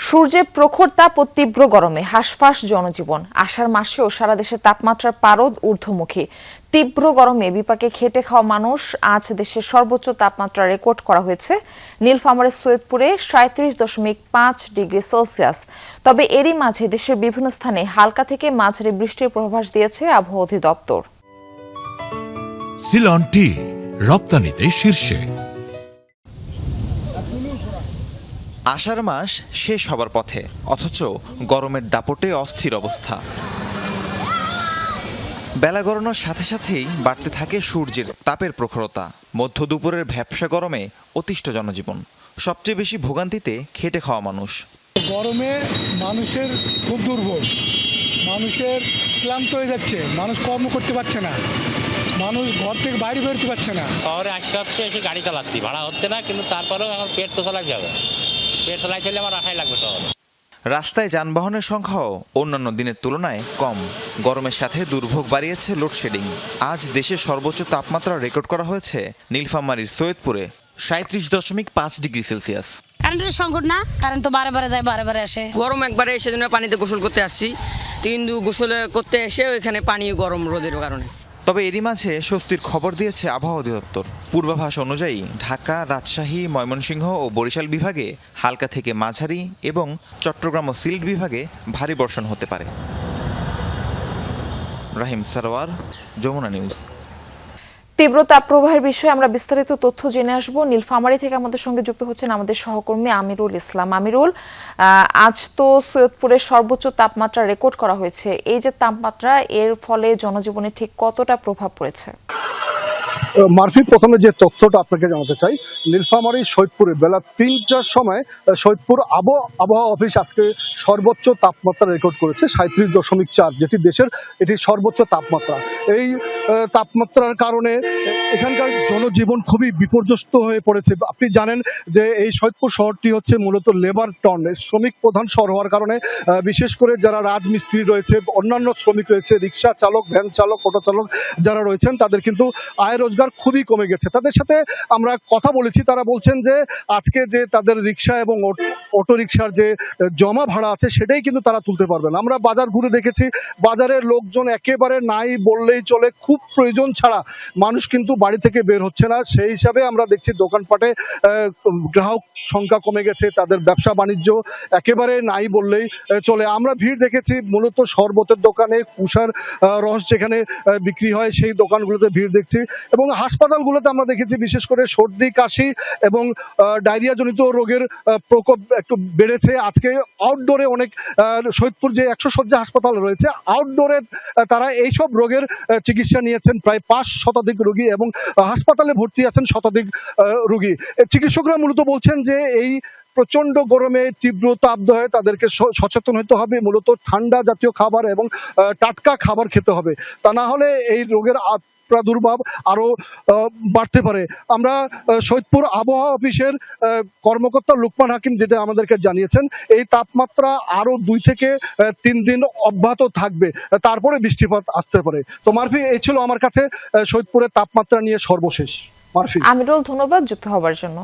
সূর্যের প্রখর তাপ ও তীব্র গরমে হাঁসফাঁস জনজীবন। আষাঢ় মাসেও সারা দেশে তাপমাত্রার পারদ ঊর্ধ্বমুখী। তীব্র গরমে বিপাকে খেটে খাওয়া মানুষ। আজ দেশের সর্বোচ্চ তাপমাত্রা রেকর্ড করা হয়েছে নীলফামারীর সৈয়দপুরে 37.5 ডিগ্রি সেলসিয়াস। তবে এরই মাঝে দেশের বিভিন্ন স্থানে হালকা থেকে মাঝারি বৃষ্টির পূর্বাভাস দিয়েছে আবহাওয়া অধিদপ্তর। সিলন টি রপ্তানিতে শীর্ষে। আষাঢ় মাস শেষ হবার পথে, অথচ গরমের দাপটে অস্থির অবস্থা। বেলা গড়ানোর সাথে সাথেই বাড়তে থাকে সূর্যের তাপের প্রখরতা। মধ্য দুপুরের ভ্যাপসা গরমে অতিষ্ঠ জনজীবন। সবচেয়ে বেশি ভোগান্তিতে খেটে খাওয়া মানুষ। গরমে মানুষের খুব দুর্ভোগ, মানুষের ক্লান্ত হয়ে যাচ্ছে, মানুষ কর্ম করতে পারছে না, মানুষ ঘর থেকে বাইরে বেরোতে পারছে না। শহরে আজকে হচ্ছে এসে গাড়ি চালাচ্ছি, ভাড়া হচ্ছে না, কিন্তু তারপরেও এখন পেট তো চালাই যাবে। পেট চালাই চলে আমার আশাই লাগবে শহরে। রাস্তায় যানবাহনের সংখ্যাও অন্যান্য দিনের তুলনায় কম। গরমের সাথে দুর্ভোগ বাড়িয়েছে লোডশেডিং। আজ দেশের সর্বোচ্চ তাপমাত্রা রেকর্ড করা হয়েছে নীলফামারীর সৈয়দপুরে 37.5 ডিগ্রি সেলসিয়াস। কারেন্টের সংকট না, কারেন্ট তো বারে বারে যায়, বারে বারে আসে। গরম একবারে সেজন্য পানিতে গোসল করতে আসছি, কিন্তু গোসল করতে এসে ওইখানে পানি গরম রোদের কারণে। তবে এরই মাঝে স্বস্তির খবর দিয়েছে আবহাওয়া অধিদপ্তর। পূর্বাভাস অনুযায়ী ঢাকা, রাজশাহী, ময়মনসিংহ ও বরিশাল বিভাগে হালকা থেকে মাঝারি এবং চট্টগ্রাম ও সিলেট বিভাগে ভারী বর্ষণ হতে পারে। রাহিম সারোয়ার, যমুনা নিউজ। তীব্র তাপপ্রবাহের বিষয়ে আমরা বিস্তারিত তথ্য জেনে আসবো। নীলফামারী থেকে আমাদের সঙ্গে যুক্ত হচ্ছেন আমাদের সহকর্মী আমিরুল ইসলাম। আমিরুল, আজ তো সৈয়দপুরের সর্বোচ্চ তাপমাত্রা রেকর্ড করা হয়েছে। এই যে তাপমাত্রা, এর ফলে জনজীবনে ঠিক কতটা প্রভাব পড়েছে? মারফি, প্রথমে যে তথ্যটা আপনাকে জানাতে চাই, নীলফামারী সৈয়দপুরে বেলা 3টার সময় সৈয়দপুর আবহাওয়া অফিস আজকে সর্বোচ্চ তাপমাত্রা রেকর্ড করেছে 37.4, যেটি দেশের এটি সর্বোচ্চ তাপমাত্রা। এই তাপমাত্রার কারণে এখানকার জনজীবন খুবই বিপর্যস্ত হয়ে পড়েছে। আপনি জানেন যে এই সৈয়দপুর শহরটি হচ্ছে মূলত লেবার টাউন, শ্রমিক প্রধান শহর হওয়ার কারণে বিশেষ করে যারা রাজমিস্ত্রি রয়েছে, অন্যান্য শ্রমিক রয়েছে, রিক্সা চালক, ভ্যান চালক, অটো চালক যারা রয়েছেন, তাদের কিন্তু আয় রোজগার খুবই কমে গেছে। তাদের সাথে আমরা কথা বলেছি, তারা বলছেন যে আজকে যে তাদের রিক্সা এবং অটো রিক্সার যে জমা ভাড়া আছে সেটাই কিন্তু তারা তুলতে পারবেন। আমরা বাজার ঘুরে দেখেছি, বাজারের লোকজন একেবারে নাই বললেই চলে, খুব প্রয়োজন ছাড়া মানুষ কিন্তু বাড়ি থেকে বের হচ্ছে না। সেই হিসাবে আমরা দেখছি দোকানপাটে গ্রাহক সংখ্যা কমে গেছে, তাদের ব্যবসা বাণিজ্য একেবারে নাই বললেই চলে। আমরা ভিড় দেখেছি মূলত শরবতের দোকানে, কুশার রস যেখানে বিক্রি হয় সেই দোকানগুলোতে ভিড় দেখছি, এবং হাসপাতালগুলোতে আমরা দেখেছি বিশেষ করে সর্দি, কাশি এবং ডায়রিয়া জনিত রোগের প্রকোপ একটু বেড়েছে। আজকে আউটডোরে অনেক সৈয়দপুর যে 100 শয্যা হাসপাতাল রয়েছে, আউটডোরে তারা এইসব রোগের চিকিৎসা নিয়েছেন প্রায় 5 শতাধিক রোগী, এবং হাসপাতালে ভর্তি আছেন শতাধিক রোগী। চিকিৎসকরা মূলত বলছেন যে এই প্রচন্ড গরমে, তীব্র তাপদাহে তাদেরকে সচেতন হতে হবে, মূলত ঠান্ডা জাতীয় খাবার এবং টাটকা খাবার খেতে হবে, তা না হলে এই রোগের প্রাদুর্ভাব আরো বাড়তে পারে। আমরা সৈয়দপুর আবহাওয়া অফিসের কর্মকর্তা লুকমান হাকিম যেটা আমাদেরকে জানিয়েছেন, এই তাপমাত্রা আরো 2 থেকে 3 দিন অব্যাহত থাকবে, তারপরে বৃষ্টিপাত আসতে পারে। তো মারফি, এই ছিল আমার কাছে সৈয়দপুরের তাপমাত্রা নিয়ে সর্বশেষ। মারফি। আমিরুল, ধন্যবাদ যুক্ত হবার জন্য।